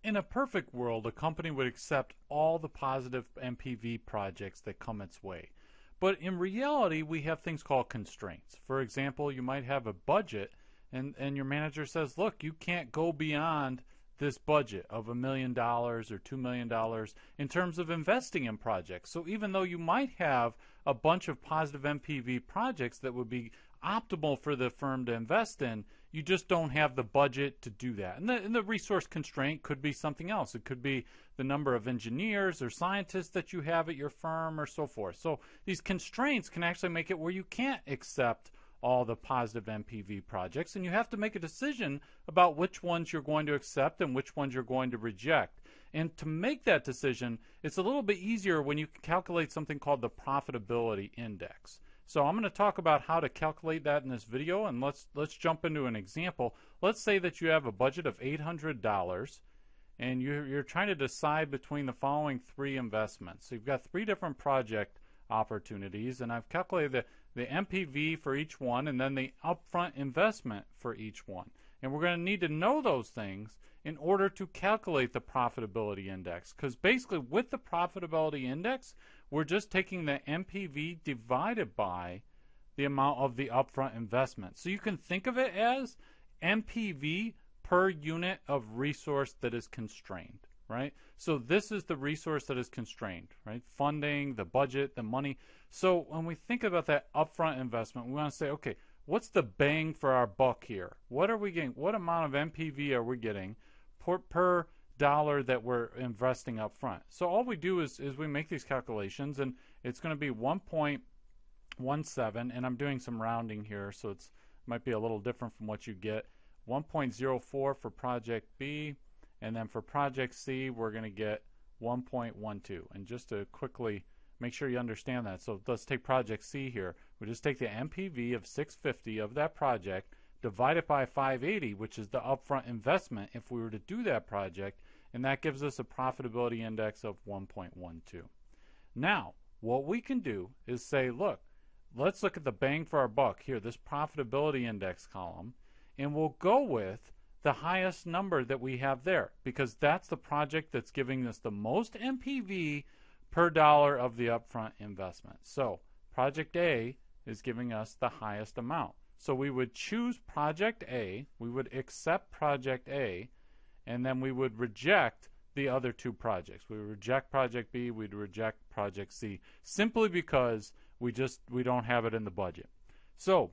in a perfect world, a company would accept all the positive NPV projects that come its way. But in reality, we have things called constraints. For example, you might have a budget and your manager says, look, you can't go beyond this budget of $1 million or $2 million in terms of investing in projects. So even though you might have a bunch of positive NPV projects that would be optimal for the firm to invest in, you just don't have the budget to do that. And the resource constraint could be something else. It could be the number of engineers or scientists that you have at your firm or so forth. So these constraints can actually make it where you can't accept all the positive NPV projects, and you have to make a decision about which ones you're going to accept and which ones you're going to reject. And to make that decision, it's a little bit easier when you calculate something called the Profitability Index. So I'm going to talk about how to calculate that in this video, and let's jump into an example. Let's say that you have a budget of $800 and you're trying to decide between the following three investments. So you've got three different project opportunities, and I've calculated the NPV for each one and then the upfront investment for each one. And we're going to need to know those things in order to calculate the profitability index, because basically with the profitability index, we're just taking the NPV divided by the amount of the upfront investment. So you can think of it as NPV per unit of resource that is constrained, right? So this is the resource that is constrained, right? Funding, the budget, the money. So when we think about that upfront investment, we want to say, okay, what's the bang for our buck here? What are we getting? What amount of NPV are we getting per dollar that we're investing up front? So all we do is we make these calculations, and it's going to be 1.17, and I'm doing some rounding here, so it might be a little different from what you get. 1.04 for project B, and then for project C, we're going to get 1.12. And just to quickly make sure you understand that, so let's take project C here. We just take the NPV of 650 of that project, divide it by 580, which is the upfront investment if we were to do that project, and that gives us a profitability index of 1.12. Now, what we can do is say, look, let's look at the bang for our buck here, this profitability index column, and we'll go with the highest number that we have there, because that's the project that's giving us the most NPV per dollar of the upfront investment. So project A is giving us the highest amount. So we would choose project A, we would accept project A, and then we would reject the other two projects. We would reject project B, we'd reject project C, simply because we don't have it in the budget. So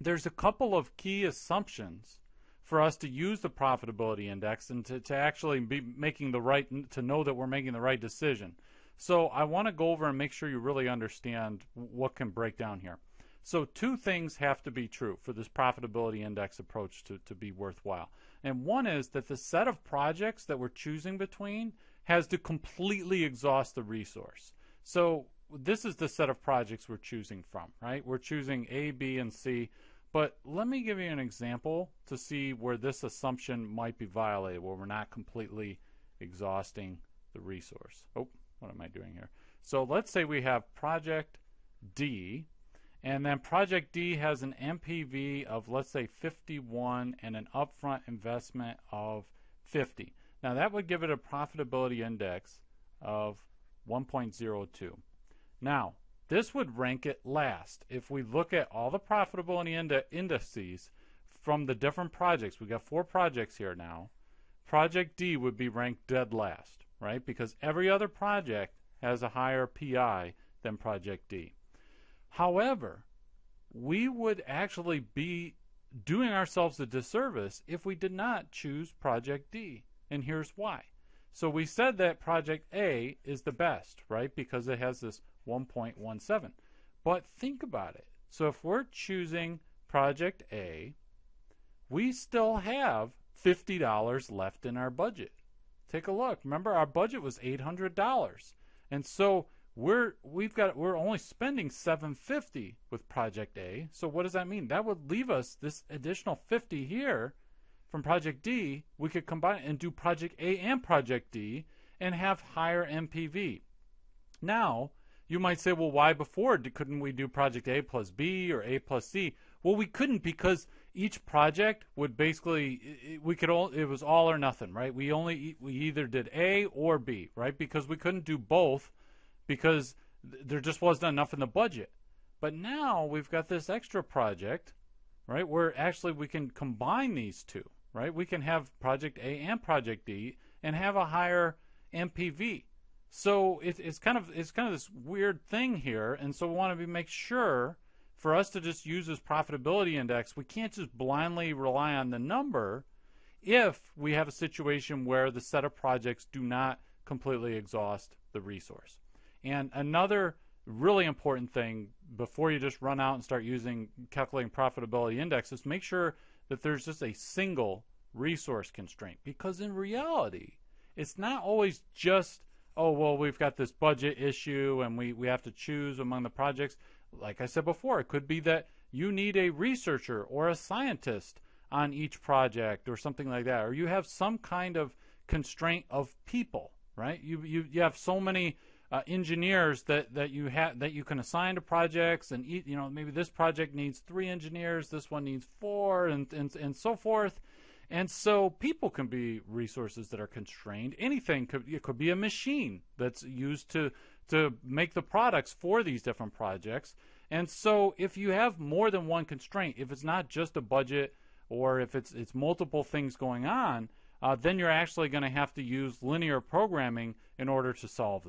there's a couple of key assumptions for us to use the profitability index and to actually be making the right, to know that we're making the right decision. So I want to go over and make sure you really understand what can break down here. So two things have to be true for this profitability index approach to be worthwhile. And one is that the set of projects that we're choosing between has to completely exhaust the resource. So this is the set of projects we're choosing from, right? We're choosing A, B, and C. But let me give you an example to see where this assumption might be violated, where we're not completely exhausting the resource. Oh, what am I doing here? So let's say we have project D, and then project D has an NPV of, let's say, 51 and an upfront investment of 50. Now that would give it a profitability index of 1.02. Now, this would rank it last. If we look at all the profitability indices from the different projects, we've got 4 projects here now, project D would be ranked dead last, right? Because every other project has a higher PI than project D. However, we would actually be doing ourselves a disservice if we did not choose project D. And here's why. So we said that project A is the best, right? Because it has this 1.17. But think about it. So if we're choosing project A, we still have $50 left in our budget. Take a look. Remember, our budget was $800. And so we're only spending $750 with project A. So what does that mean? That would leave us this additional $50 here from project D. We could combine it and do project A and project D and have higher NPV. Now, you might say, well, why before couldn't we do project A plus B or A plus C? Well, we couldn't, because each project would basically, it was all or nothing, right? We either did A or B, right? Because we couldn't do both because there just wasn't enough in the budget. But now we've got this extra project, right, where actually we can combine these two, right? We can have project A and project D and have a higher NPV. So it's kind of this weird thing here, and so we want to make sure for us to just use this profitability index, we can't just blindly rely on the number if we have a situation where the set of projects do not completely exhaust the resource. And another really important thing before you just run out and start calculating profitability index is make sure that there's just a single resource constraint, because in reality it's not always just, oh well, we've got this budget issue and we have to choose among the projects. Like I said before, it could be that you need a researcher or a scientist on each project or something like that, or you have some kind of constraint of people, right? You have so many engineers that you can assign to projects, and maybe this project needs 3 engineers, this one needs 4, and so forth. And so people can be resources that are constrained. Anything could be a machine that's used to make the products for these different projects. And so if you have more than one constraint, if it's not just a budget or if it's multiple things going on, then you're actually going to have to use linear programming in order to solve this.